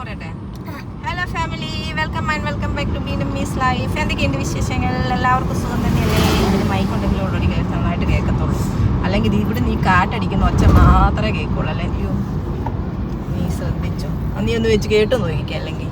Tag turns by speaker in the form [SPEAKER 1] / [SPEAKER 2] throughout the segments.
[SPEAKER 1] പറയട്ടെ. Hello family, welcome and welcome back to ബീൻ മീസ് ലൈഫ്. എന്തൊക്കെയുണ്ട് വിശേഷങ്ങൾ? എല്ലാവർക്കും സുഖം തന്നെയല്ലേ? ഇതിന് മൈക്കുണ്ടെങ്കിലും ഓൾറെഡി നന്നായിട്ട് കേൾക്കത്തുള്ളൂ. അല്ലെങ്കിൽ ഇവിടെ നീ കാറ്റടിക്കുന്ന ഒച്ച മാത്രമേ കേൾക്കുള്ളൂ. അല്ലെങ്കിൽ നീ ശ്രദ്ധിച്ചോ, നീ ഒന്ന് വെച്ച് കേട്ടു നോക്കിക്കാം. അല്ലെങ്കിൽ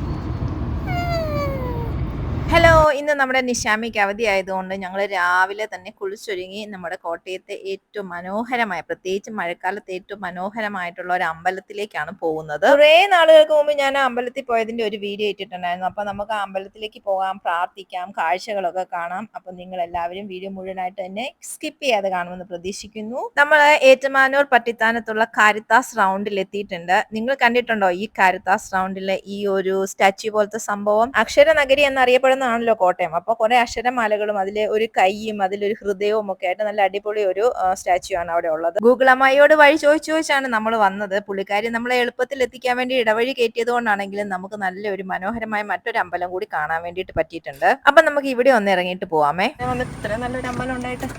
[SPEAKER 1] ഹലോ, ഇന്ന് നമ്മുടെ നിശാമിക്ക് അവധി ആയതുകൊണ്ട് ഞങ്ങൾ രാവിലെ തന്നെ കുളിച്ചൊരുങ്ങി നമ്മുടെ കോട്ടയത്തെ ഏറ്റവും മനോഹരമായ, പ്രത്യേകിച്ച് മഴക്കാലത്ത് ഏറ്റവും മനോഹരമായിട്ടുള്ള ഒരു അമ്പലത്തിലേക്കാണ് പോകുന്നത്. കുറേ നാളുകൾക്ക് മുമ്പ് ഞാൻ ആ അമ്പലത്തിൽ പോയതിന്റെ ഒരു വീഡിയോ ഇട്ടിട്ടുണ്ടായിരുന്നു. അപ്പൊ നമുക്ക് ആ അമ്പലത്തിലേക്ക് പോകാം, പ്രാർത്ഥിക്കാം, കാഴ്ചകളൊക്കെ കാണാം. അപ്പൊ നിങ്ങൾ എല്ലാവരും വീഡിയോ മുഴുവനായിട്ട് തന്നെ സ്കിപ്പ് ചെയ്യാതെ കാണുമെന്ന് പ്രതീക്ഷിക്കുന്നു. നമ്മൾ ഏറ്റുമാനൂർ പട്ടിത്താനത്തുള്ള കാരിത്താസ് റൗണ്ടിൽ എത്തിയിട്ടുണ്ട്. നിങ്ങൾ കണ്ടിട്ടുണ്ടോ ഈ കാരിത്താസ് റൗണ്ടിലെ ഈ ഒരു സ്റ്റാച്യു പോലത്തെ സംഭവം? അക്ഷരനഗരി എന്നറിയപ്പെടുന്ന ആണല്ലോ കോട്ടയം. അപ്പൊ കുറെ അക്ഷരമാലകളും അതിലെ ഒരു കൈയും അതിലൊരു ഹൃദയവും ഒക്കെ ആയിട്ട് നല്ല അടിപൊളി ഒരു സ്റ്റാച്യു ആണ് അവിടെ ഉള്ളത്. ഗൂഗിൾ അമ്മായിയോട് വഴി ചോദിച്ചാണ് നമ്മൾ വന്നത്. പുള്ളിക്കാരി നമ്മളെ എളുപ്പത്തിൽ എത്തിക്കാൻ വേണ്ടി ഇടവഴി കയറ്റിയത് കൊണ്ടാണെങ്കിലും നമുക്ക് നല്ലൊരു മനോഹരമായ മറ്റൊരു അമ്പലം കൂടി കാണാൻ വേണ്ടിയിട്ട് പറ്റിയിട്ടുണ്ട്. അപ്പൊ നമുക്ക് ഇവിടെ ഒന്ന് ഇറങ്ങിയിട്ട് പോവാമേ. ഇത്ര നല്ലൊരു അമ്പലം ഉണ്ടായിട്ട്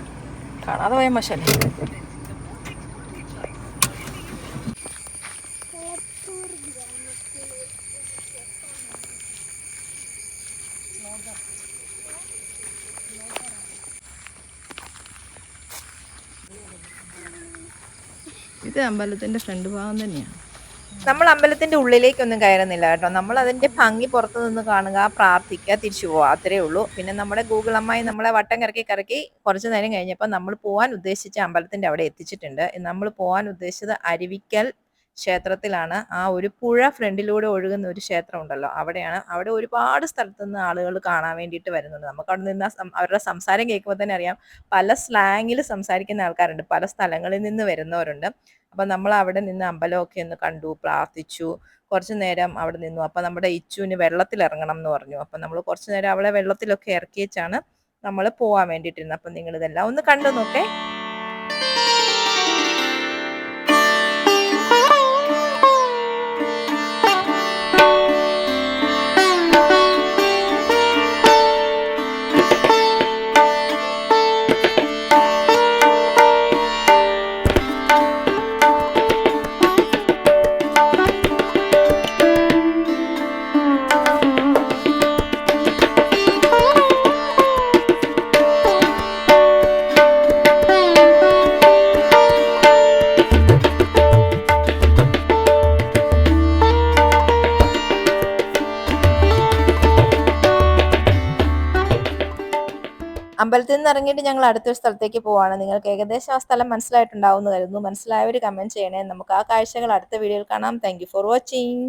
[SPEAKER 1] കാണാതെ പോയ മോശല്ലേ. ഇത് അമ്പലത്തിന്റെ ഫ്രണ്ട് ഭാഗം തന്നെയാണ്. നമ്മൾ അമ്പലത്തിന്റെ ഉള്ളിലേക്കൊന്നും കയറുന്നില്ല കേട്ടോ. നമ്മൾ അതിന്റെ ഭംഗി പുറത്തു നിന്ന് കാണുക, പ്രാർത്ഥിക്കുക, തിരിച്ചു പോവുക, അത്രേ ഉള്ളൂ. പിന്നെ നമ്മുടെ ഗൂഗിൾ അമ്മായി നമ്മളെ വട്ടം കറക്കി കുറച്ചു നേരം കഴിഞ്ഞപ്പോൾ നമ്മൾ പോകാൻ ഉദ്ദേശിച്ച അമ്പലത്തിന്റെ അവിടെ എത്തിച്ചിട്ടുണ്ട്. നമ്മൾ പോകാൻ ഉദ്ദേശിച്ചത് അരുവിക്കൽ ക്ഷേത്രത്തിലാണ്. ആ ഒരു പുഴ ഫ്രണ്ടിലൂടെ ഒഴുകുന്ന ഒരു ക്ഷേത്രം ഉണ്ടല്ലോ, അവിടെയാണ്. അവിടെ ഒരുപാട് സ്ഥലത്തു നിന്ന് ആളുകൾ കാണാൻ വേണ്ടിയിട്ട് വരുന്നുണ്ട്. നമുക്ക് അവിടെ നിന്ന് അവരുടെ സംസാരം കേൾക്കുമ്പോൾ തന്നെ അറിയാം, പല സ്ലാങ്ങിൽ സംസാരിക്കുന്ന ആൾക്കാരുണ്ട്, പല സ്ഥലങ്ങളിൽ നിന്ന് വരുന്നവരുണ്ട്. അപ്പം നമ്മൾ അവിടെ നിന്ന് അമ്പലമൊക്കെ ഒന്ന് കണ്ടു, പ്രാർത്ഥിച്ചു, കുറച്ചു നേരം അവിടെ നിന്നു. അപ്പം നമ്മുടെ ഇച്ചുവിന് വെള്ളത്തിൽ ഇറങ്ങണം എന്ന് പറഞ്ഞു. അപ്പം നമ്മൾ കുറച്ചു നേരം അവളെ വെള്ളത്തിലൊക്കെ ഇറക്കി വെച്ചാണ് നമ്മൾ പോകാൻ വേണ്ടിയിട്ടിരുന്നത്. അപ്പം നിങ്ങളിതെല്ലാം ഒന്ന് കണ്ടു നോക്കേ. അമ്പലത്തിൽ നിന്ന് ഇറങ്ങിയിട്ട് ഞങ്ങൾ അടുത്തൊരു സ്ഥലത്തേക്ക് പോവാണ്. നിങ്ങൾക്ക് ഏകദേശം ആ സ്ഥലം മനസ്സിലായിട്ടുണ്ടാവുമെന്ന് കരുതുന്നു. മനസ്സിലായവർ കമന്റ് ചെയ്യണേ. നമുക്ക് ആ കാഴ്ചകൾ അടുത്ത വീഡിയോയിൽ കാണാം. Thank you for watching.